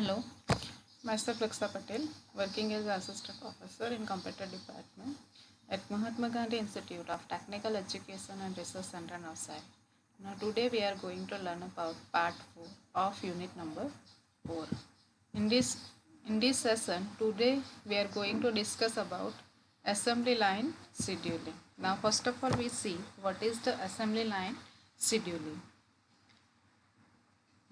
Hello, myself Raksa Patel, working as Assistant Professor in Computer Department at Mahatma Gandhi Institute of Technical Education and Research Center, Navsari. Now today we are going to learn about part 4 of unit number 4. In this session, today we are going to discuss about assembly line scheduling. Now first of all we see what is the assembly line scheduling.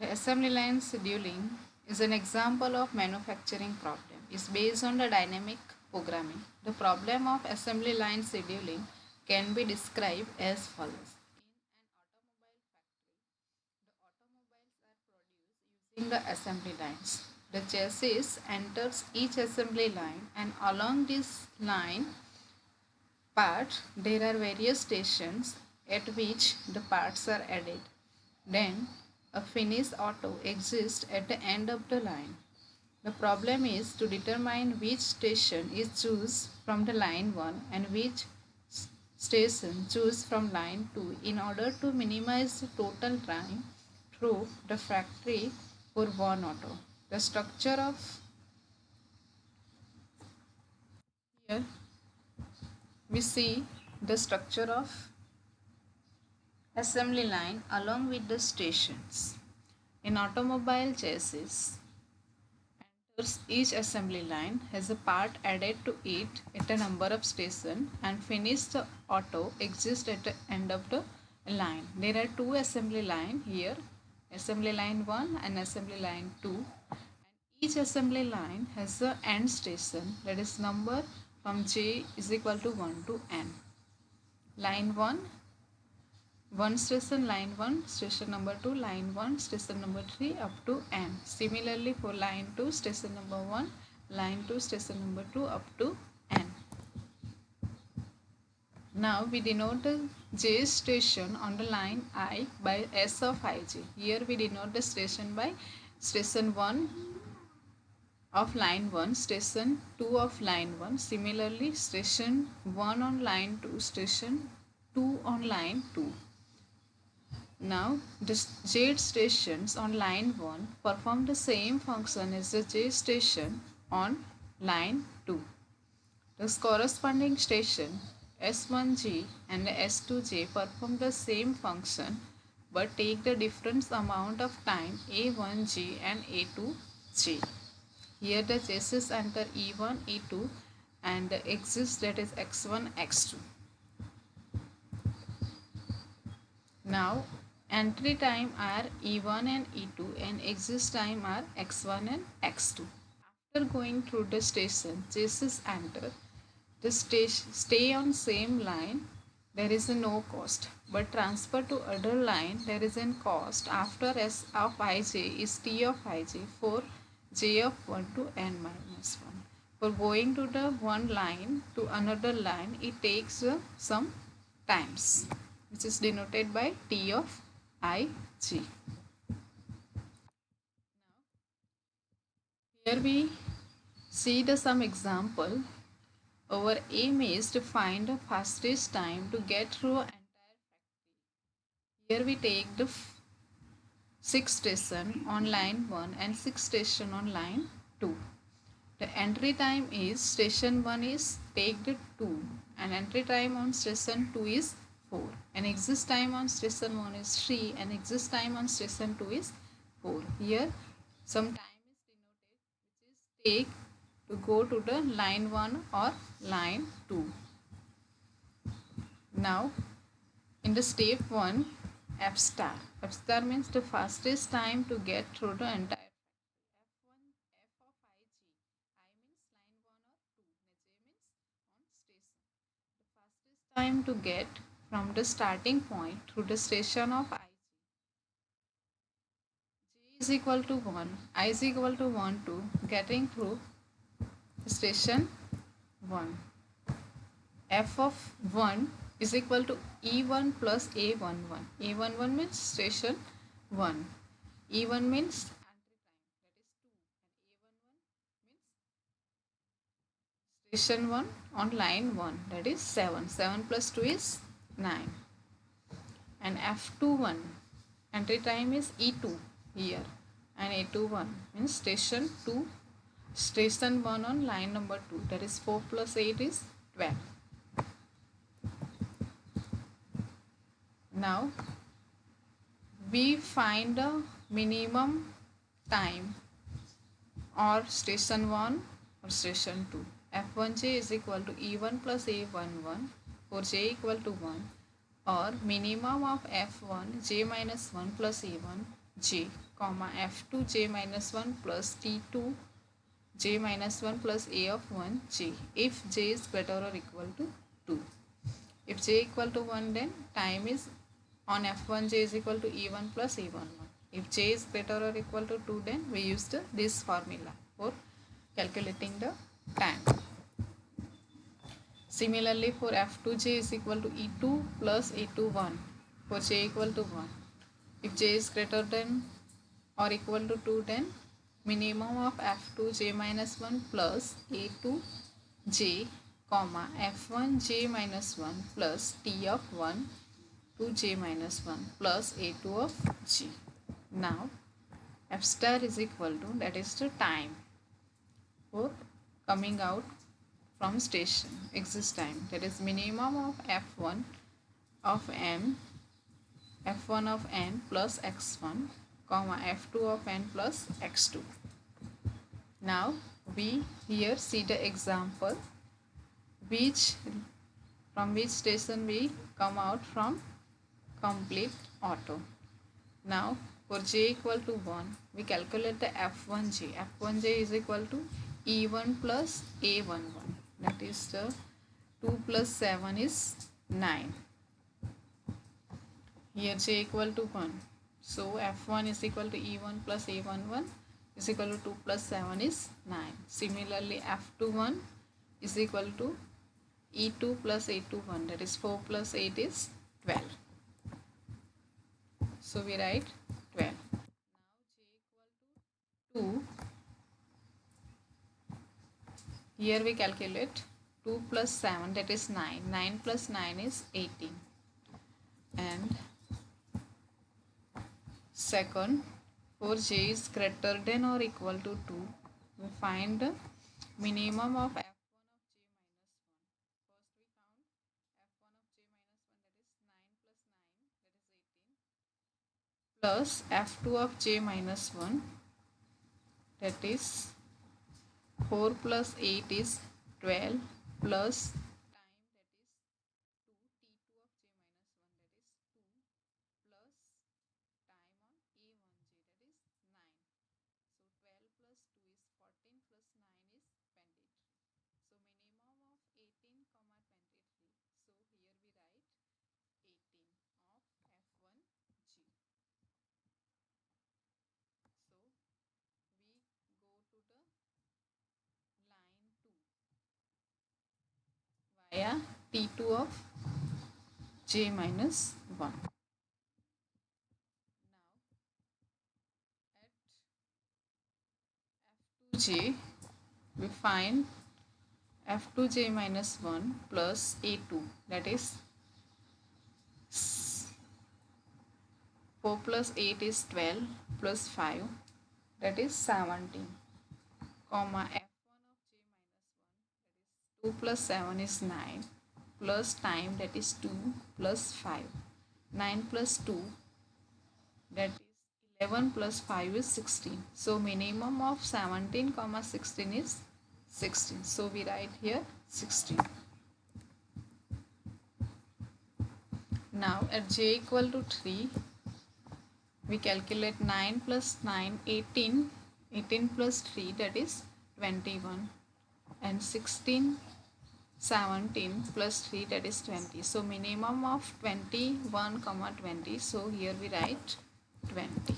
The assembly line scheduling is an example of manufacturing problem. It's based on the dynamic programming. The problem of assembly line scheduling can be described as follows. In the assembly lines, the chassis enters each assembly line, and along this line part there are various stations at which the parts are added. Then a finished auto exists at the end of the line. The problem is to determine which station is chosen from the line 1 and which station choose from line 2 in order to minimize the total time through the factory for one auto. The structure of here we see the structure of assembly line along with the stations. In automobile chassis, each assembly line has a part added to it at a number of stations and finished auto exists at the end of the line. There are two assembly line here, assembly line 1 and assembly line 2. And each assembly line has a end station, that is number from j is equal to 1 to n. Line 1 station, line 1 station number 2, line 1 station number 3 up to n. Similarly for line 2 station number 1, line 2 station number 2 up to n. Now we denote the j station on the line I by s of ij. Here we denote the station by station 1 of line 1, station 2 of line 1. Similarly station 1 on line 2, station 2 on line 2. Now, the j stations on line 1 perform the same function as the j station on line 2. The corresponding station S1G and S2J perform the same function but take the different amount of time A1G and A2G. Here the chassis enter E1, E2 and the exit, that is X1, X2. Now entry time are E1 and E2 and exit time are X1 and X2. After going through the station, chassis enter. The station stay on same line, there is a no cost, but transfer to other line there is a cost. After S of ij is T of ij for j of 1 to n minus 1. For going to the one line to another line, it takes some times, which is denoted by T of ig. Here we see some example. Our aim is to find the fastest time to get through an entire factory. Here we take the 6 station on line 1 and 6 station on line 2. The entry time is station 1 is take the 2 and entry time on station 2 is 4 and exit time on station 1 is 3 and exit time on station 2 is 4. Here some time is denoted which is take to go to the line 1 or line 2. Now in the step 1 F star. F star means the fastest time to get through the entire F1 F of ig. I means line 1 or 2. J means on station. The fastest time to get from the starting point through the station of ig. J is equal to 1. I is equal to 1 to getting through station 1. F of 1 is equal to E1 plus A11. A11 means station 1. E1 means entry time, that is 2. And A11 means station 1 on line 1, that is 7. 7 plus 2 is 9. And F21 entry time is E2 here. and A2 1 means station 2, station 1 on line number 2, that is 4 plus 8 is 12. Now we find the minimum time or station 1 or station 2. F1j is equal to E1 plus A11 for j equal to 1, or minimum of F1 j minus 1 plus A1 j comma F2 j minus 1 plus T2 j minus 1 plus A of 1 j if j is greater or equal to 2. If j equal to 1, then time is on F1j is equal to E1 plus A11. If j is greater or equal to 2, then we used this formula for calculating the time. Similarly, for F2j is equal to E2 plus A21 for j equal to 1. If j is greater than or equal to 2, then minimum of F2 j minus 1 plus A2 j comma F1 j minus 1 plus T of 1 to j minus 1 plus A2 of j. Now F star is equal to, that is the time for coming out from station, exit time, that is minimum of F1 of n, F1 of n plus x1 comma F2 of n plus x2. Now we here see the example from which station we come out from complete auto. Now for j equal to 1, we calculate the F1j. F1j is equal to E1 plus A11, that is the 2 plus 7 is 9. Here j equal to 1, so F1 is equal to E1 plus A11 is equal to 2 plus 7 is 9. Similarly F21 is equal to E2 plus A21, that is 4 plus 8 is 12. So we write 12. Now j equal to 2. Here we calculate 2 plus 7, that is 9. 9 plus 9 is 18. And second, for j is greater than or equal to 2, we find the minimum of F1 of j minus 1. First we count F1 of j minus 1, that is 9 plus 9, that is 18, plus F2 of j minus 1, that is 4 plus 8 is 12, plus time, that is 2, T2 of j minus 1, that is 2, plus time on A1j, that is 9. So 12 plus 2 is 14 plus 9 is 23. So minimum of 18 comma 23. So here we write 18 of F1G. So we go to the line 2 via T2 of j minus 1. Now at F2j we find F2j minus 1 plus A2, that is 4 plus 8 is 12 plus 5, that is 17, comma F1 of j minus 1, that is 2 plus 7 is 9, plus time, that is 2 plus 5. 9 plus 2, that is 11 plus 5 is 16. So minimum of 17 comma 16 is 16. So we write here 16. Now at j equal to 3, we calculate 9 plus 9, 18. 18 plus 3, that is 21. And 16, 17 plus 3, that is 20. So minimum of 21 comma 20. So here we write 20.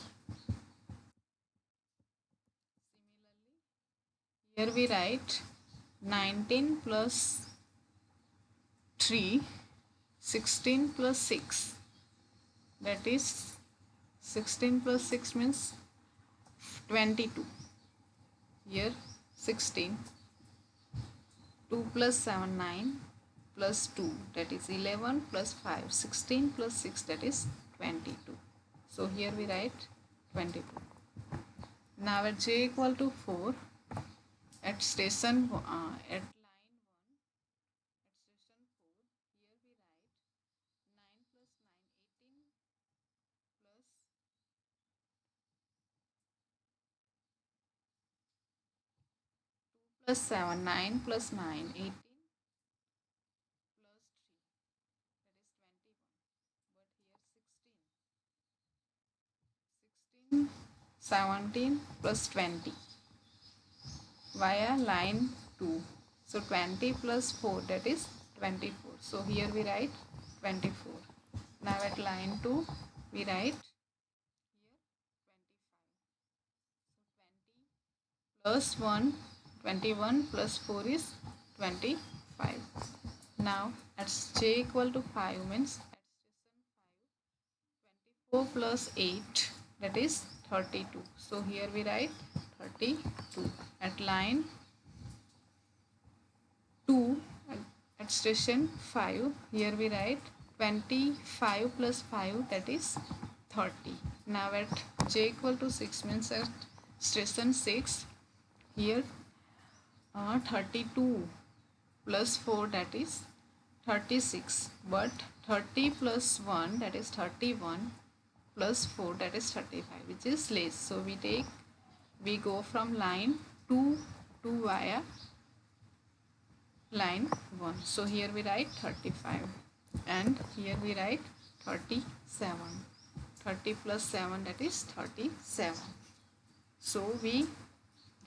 Similarly, here we write 19 plus 3, 16 plus 6, that is 16 plus 6 means 22. Here 16, 2 plus 7, 9, plus 2, that is 11, plus 5, 16 plus 6, that is 22. So here we write 22. Now at j equal to 4, at station at line 1, at station 4, here we write 9 plus 9, 18 plus plus 7, 9 plus 9, 18 plus 3, that is 21. But here 16, 17 plus 20 via line 2. So 20 plus 4, that is 24. So here we write 24. Now at line 2, we write here 25. So 20 plus 1, 21 plus 4 is 25. Now at j equal to 5 means at station 5, 24 plus 8, that is 32. So here we write 32. At line 2, at station 5, here we write 25 plus 5, that is 30. Now at j equal to 6 means at station 6, here 32 plus 4, that is 36, but 30 plus 1, that is 31, plus 4, that is 35, which is less. So we go from line 2 to via line 1. So here we write 35 and here we write 37. 30 plus 7, that is 37. So we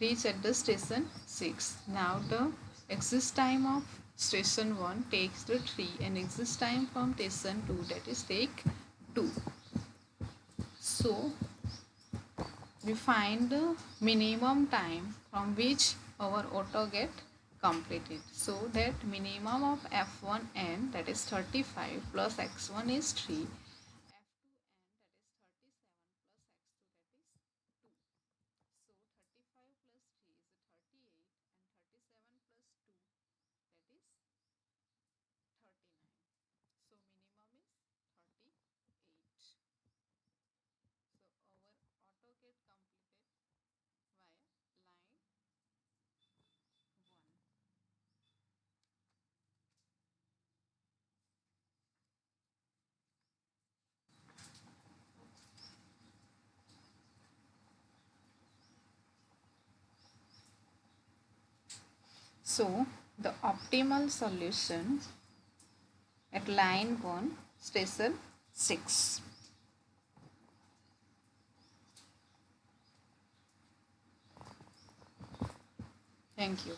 reach at the station 6. Now the exit time of station 1 takes the 3 and exit time from station 2, that is take 2. So we find the minimum time from which our auto get completed. So that minimum of F1n, that is 35 plus x1 is 3, F2n, that is 37 plus x2, that is 2. So 35 plus 3 is 38 and 37 plus 2, that is 39. So minimum is 38. So our auto get completed via line 1. So the optimal solution at line 1, station 6. Thank you.